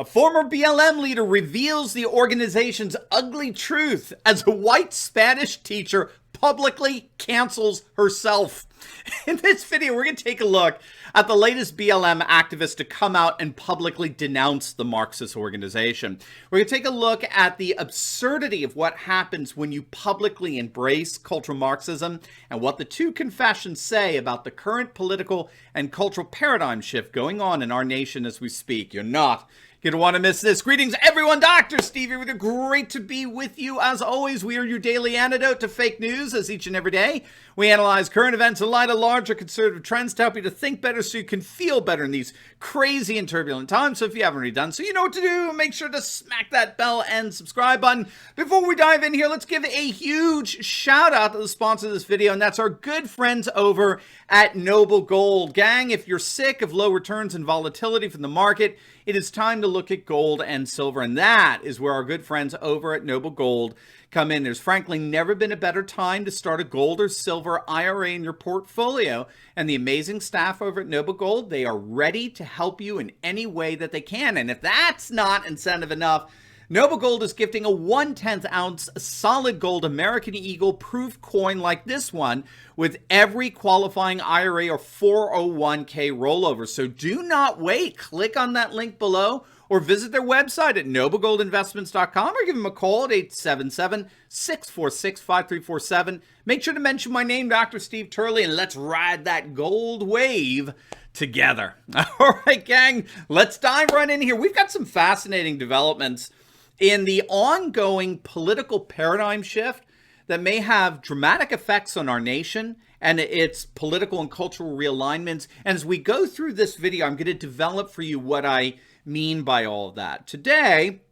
A former BLM leader reveals the organization's ugly truth as a white Spanish teacher publicly cancels herself. In this video, we're going to take a look at the latest BLM activist to come out and publicly denounce the Marxist organization. We're going to take a look at the absurdity of what happens when you publicly embrace cultural Marxism and what the two confessions say about the current political and cultural paradigm shift going on in our nation as we speak. You're not going to want to miss this. Greetings, everyone. Dr. Steve here with you. Great to be with you. As always, we are your daily antidote to fake news, as each and every day we analyze current events in light of larger conservative trends to help you to think better so you can feel better in these crazy and turbulent times. So if you haven't already done so, you know what to do. Make sure to smack that bell and subscribe button. Before we dive in here, let's give a huge shout out to the sponsor of this video, and that's our good friends over at Noble Gold. Gang, if you're sick of low returns and volatility from the market, it is time to look at gold and silver, and that is where our good friends over at Noble Gold come in. There's frankly never been a better time to start a gold or silver IRA in your portfolio, and the amazing staff over at Noble Gold, they are ready to help you in any way that they can. And if that's not incentive enough, Noble Gold is gifting a 1/10 ounce solid gold American Eagle proof coin like this one with every qualifying IRA or 401k rollover. So do not wait. Click on that link below or visit their website at noblegoldinvestments.com or give them a call at 877-646-5347. Make sure to mention my name, Dr. Steve Turley, and let's ride that gold wave together. All right, gang, let's dive right in here. We've got some fascinating developments in the ongoing political paradigm shift that may have dramatic effects on our nation and its political and cultural realignments. And as we go through this video, I'm going to develop for you what I mean by all of that. Today,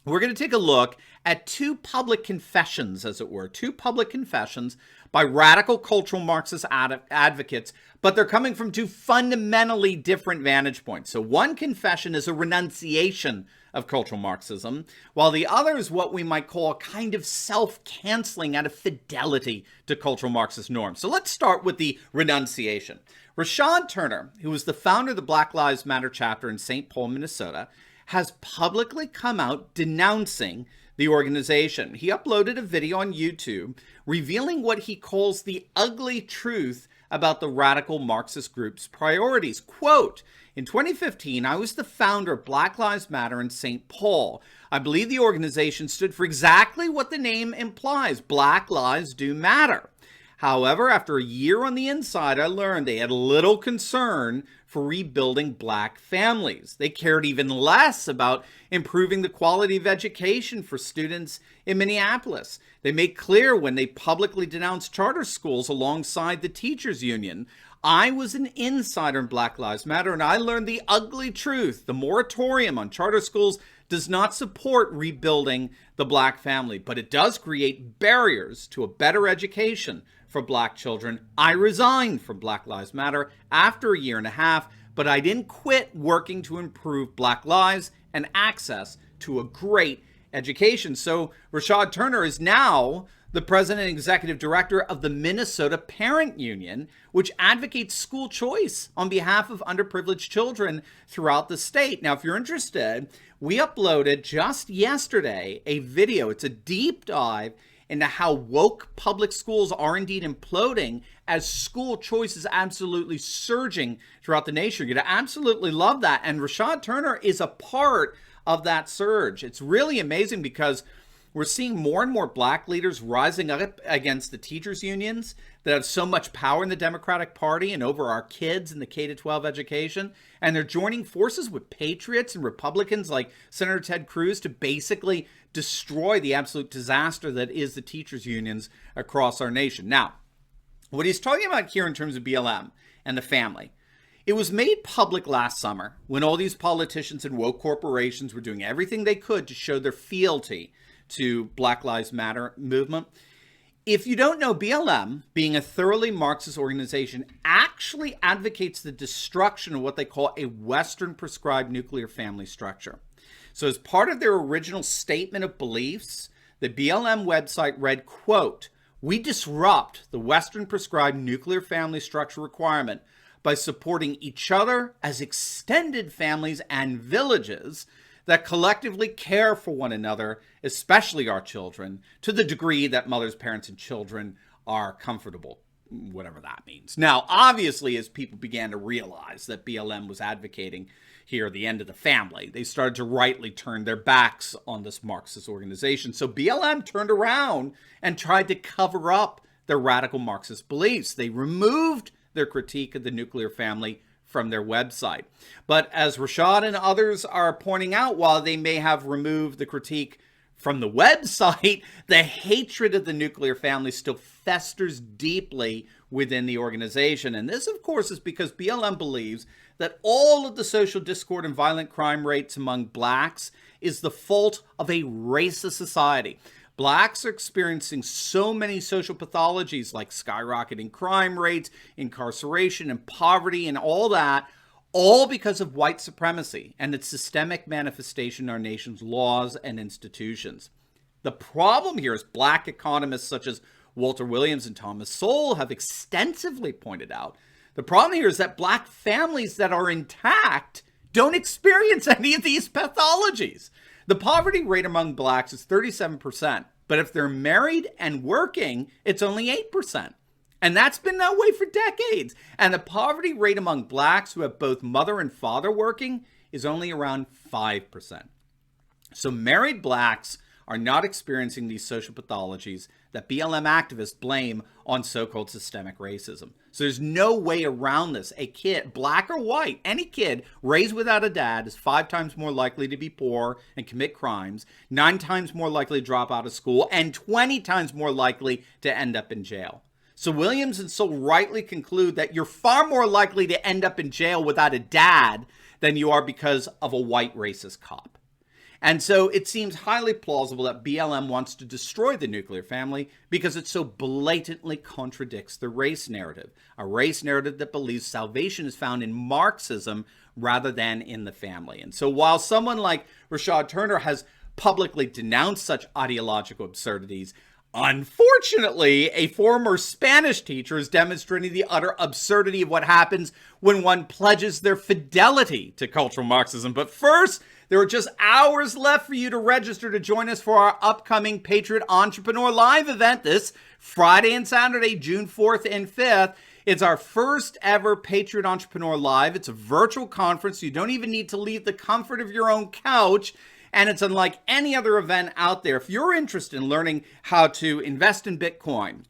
we're going to take a look at two public confessions, as it were, two public confessions by radical cultural Marxist advocates, but they're coming from two fundamentally different vantage points. So one confession is a renunciation of cultural Marxism, while the other is what we might call a kind of self-canceling out of fidelity to cultural Marxist norms. So let's start with the renunciation. Rashaad Turner, who was the founder of the Black Lives Matter chapter in St. Paul, Minnesota, has publicly come out denouncing the organization. He uploaded a video on YouTube revealing what he calls the ugly truth about the radical Marxist group's priorities. Quote, "In 2015, I was the founder of Black Lives Matter in St. Paul. I believe the organization stood for exactly what the name implies. Black lives do matter. However, after a year on the inside, I learned they had little concern for rebuilding black families. They cared even less about improving the quality of education for students in Minneapolis. They made clear when they publicly denounced charter schools alongside the teachers union. I was an insider in Black Lives Matter, and I learned the ugly truth. The moratorium on charter schools does not support rebuilding the black family, but it does create barriers to a better education for black children. I resigned from Black Lives Matter after a year and a half, but I didn't quit working to improve black lives and access to a great education." So Rashaad Turner is now the president and executive director of the Minnesota Parent Union, which advocates school choice on behalf of underprivileged children throughout the state. Now, if you're interested, we uploaded just yesterday a video. It's a deep dive into how woke public schools are indeed imploding as school choice is absolutely surging throughout the nation. You're going to absolutely love that. And Rashaad Turner is a part of that surge. It's really amazing because we're seeing more and more black leaders rising up against the teachers unions that have so much power in the Democratic Party and over our kids in the K-12 education. And they're joining forces with patriots and Republicans like Senator Ted Cruz to basically destroy the absolute disaster that is the teachers unions across our nation. Now, what he's talking about here in terms of BLM and the family, it was made public last summer when all these politicians and woke corporations were doing everything they could to show their fealty to Black Lives Matter movement. If you don't know, BLM, being a thoroughly Marxist organization, actually advocates the destruction of what they call a Western prescribed nuclear family structure. So as part of their original statement of beliefs, the BLM website read, quote, "We disrupt the Western prescribed nuclear family structure requirement by supporting each other as extended families and villages that collectively care for one another, especially our children, to the degree that mothers, parents, and children are comfortable, whatever that means. Now, obviously, as people began to realize that BLM was advocating here the end of the family, they started to rightly turn their backs on this Marxist organization. So BLM turned around and tried to cover up their radical Marxist beliefs. They removed their critique of the nuclear family from their website. But as Rashaad and others are pointing out, while they may have removed the critique from the website, the hatred of the nuclear family still festers deeply within the organization. And this, of course, is because BLM believes that all of the social discord and violent crime rates among blacks is the fault of a racist society. Blacks are experiencing so many social pathologies like skyrocketing crime rates, incarceration, and poverty, and all that, all because of white supremacy and its systemic manifestation in our nation's laws and institutions. The problem here is black economists such as Walter Williams and Thomas Sowell have extensively pointed out. The problem here is that black families that are intact don't experience any of these pathologies. The poverty rate among blacks is 37%, but if they're married and working, it's only 8%. And that's been that way for decades. And the poverty rate among blacks who have both mother and father working is only around 5%. So married blacks are not experiencing these social pathologies that BLM activists blame on so-called systemic racism. So there's no way around this. A kid, black or white, any kid raised without a dad is 5 times more likely to be poor and commit crimes, 9 times more likely to drop out of school, and 20 times more likely to end up in jail. So Williams and Sowell rightly conclude that you're far more likely to end up in jail without a dad than you are because of a white racist cop. And so it seems highly plausible that BLM wants to destroy the nuclear family because it so blatantly contradicts the race narrative, a race narrative that believes salvation is found in Marxism rather than in the family. And so while someone like Rashaad Turner has publicly denounced such ideological absurdities, unfortunately, a former Spanish teacher is demonstrating the utter absurdity of what happens when one pledges their fidelity to cultural Marxism. But first, there are just hours left for you to register to join us for our upcoming Patriot Entrepreneur Live event this Friday and Saturday, June 4th and 5th. It's our first ever Patriot Entrepreneur Live. It's a virtual conference. So you don't even need to leave the comfort of your own couch. And it's unlike any other event out there. If you're interested in learning how to invest in Bitcoin,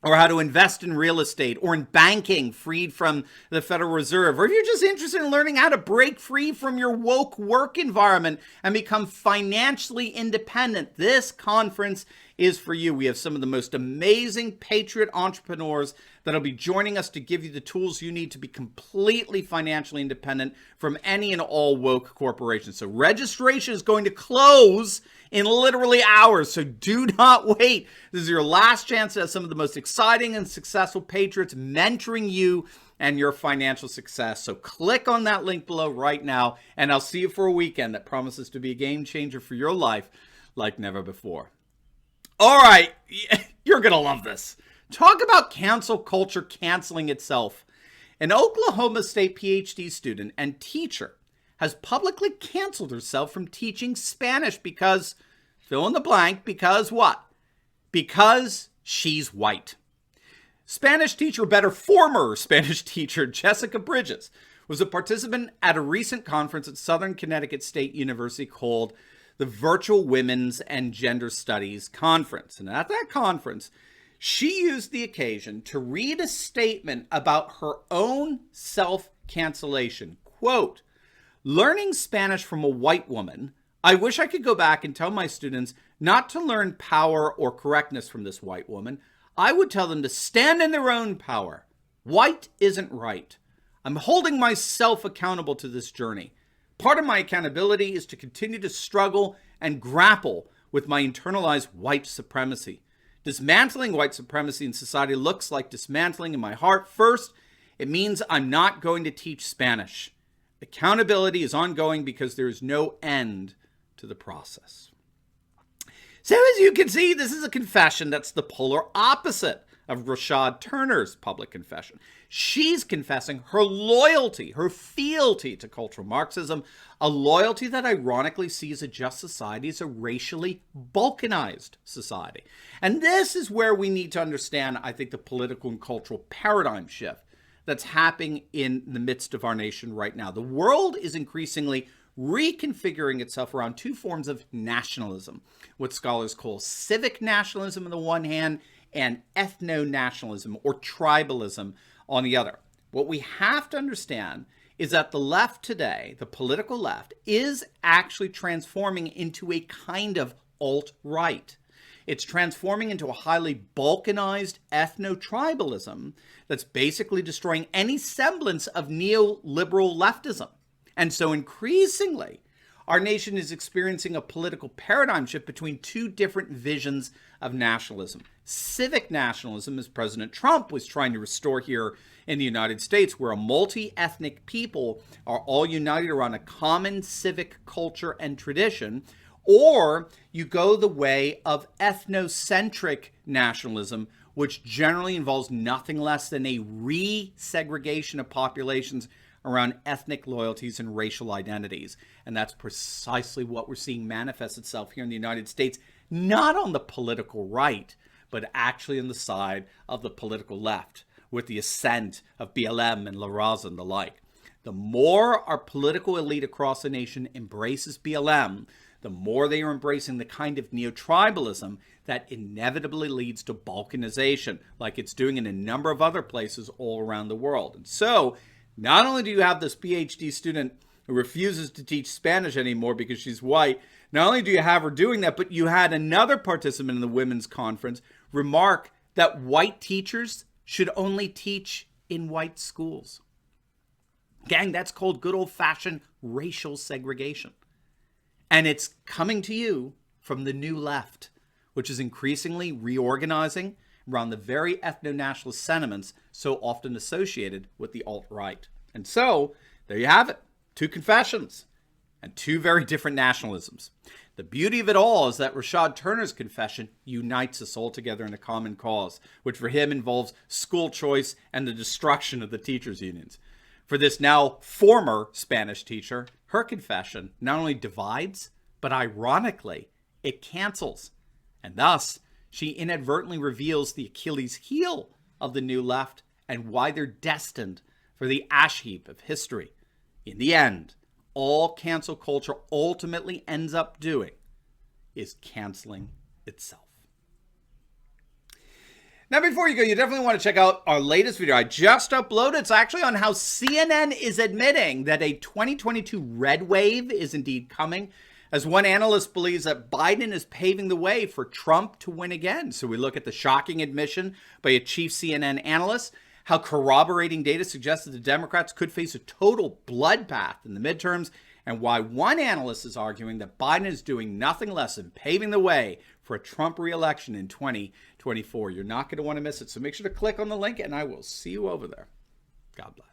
or how to invest in real estate, or in banking freed from the Federal Reserve, or if you're just interested in learning how to break free from your woke work environment and become financially independent, this conference is for you. We have some of the most amazing Patriot entrepreneurs that'll be joining us to give you the tools you need to be completely financially independent from any and all woke corporations. So registration is going to close in literally hours, so do not wait. This is your last chance to have some of the most exciting and successful patriots mentoring you and your financial success. So click on that link below right now, and I'll see you for a weekend that promises to be a game changer for your life like never before. All right, you're going to love this. Talk about cancel culture canceling itself. An Oklahoma State PhD student and teacher has publicly canceled herself from teaching Spanish because, fill in the blank, because what? Because she's white. Spanish teacher, better former Spanish teacher, Jessica Bridges, was a participant at a recent conference at Southern Connecticut State University called the Virtual Women's and Gender Studies Conference. And at that conference, she used the occasion to read a statement about her own self-cancellation. Quote, "Learning Spanish from a white woman, I wish I could go back and tell my students not to learn power or correctness from this white woman. I would tell them to stand in their own power. White isn't right. I'm holding myself accountable to this journey. Part of my accountability is to continue to struggle and grapple with my internalized white supremacy. Dismantling white supremacy in society looks like dismantling in my heart. First, it means I'm not going to teach Spanish. Accountability is ongoing because there is no end to the process." So as you can see, this is a confession that's the polar opposite of Rashaad Turner's public confession. She's confessing her loyalty, her fealty to cultural Marxism, a loyalty that ironically sees a just society as a racially balkanized society. And this is where we need to understand, I think, the political and cultural paradigm shift that's happening in the midst of our nation right now. The world is increasingly reconfiguring itself around two forms of nationalism, what scholars call civic nationalism on the one hand and ethno-nationalism or tribalism on the other. What we have to understand is that the left today, the political left, is actually transforming into a kind of alt-right. It's transforming into a highly balkanized ethno-tribalism that's basically destroying any semblance of neoliberal leftism. And so increasingly, our nation is experiencing a political paradigm shift between two different visions of nationalism. Civic nationalism, as President Trump was trying to restore here in the United States, where a multi-ethnic people are all united around a common civic culture and tradition, or you go the way of ethnocentric nationalism, which generally involves nothing less than a re-segregation of populations around ethnic loyalties and racial identities. And that's precisely what we're seeing manifest itself here in the United States, not on the political right, but actually on the side of the political left, with the ascent of BLM and La Raza and the like. The more our political elite across the nation embraces BLM, the more they are embracing the kind of neo-tribalism that inevitably leads to balkanization, like it's doing in a number of other places all around the world. And so, not only do you have this PhD student who refuses to teach Spanish anymore because she's white, not only do you have her doing that, but you had another participant in the women's conference remark that white teachers should only teach in white schools. Gang, that's called good old-fashioned racial segregation. And it's coming to you from the new left, which is increasingly reorganizing around the very ethno-nationalist sentiments so often associated with the alt-right. And so, there you have it. Two confessions and two very different nationalisms. The beauty of it all is that Rashaad Turner's confession unites us all together in a common cause, which for him involves school choice and the destruction of the teachers' unions. For this now former Spanish teacher, her confession not only divides, but ironically, it cancels. And thus, she inadvertently reveals the Achilles heel of the new left and why they're destined for the ash heap of history. In the end, all cancel culture ultimately ends up doing is canceling itself. Now, before you go, you definitely want to check out our latest video. I just uploaded. It's actually on how CNN is admitting that a 2022 red wave is indeed coming, as one analyst believes that Biden is paving the way for Trump to win again. So we look at the shocking admission by a chief CNN analyst, how corroborating data suggests that the Democrats could face a total bloodbath in the midterms, and why one analyst is arguing that Biden is doing nothing less than paving the way for a Trump re-election in 2024. You're not going to want to miss it. So make sure to click on the link, and I will see you over there. God bless.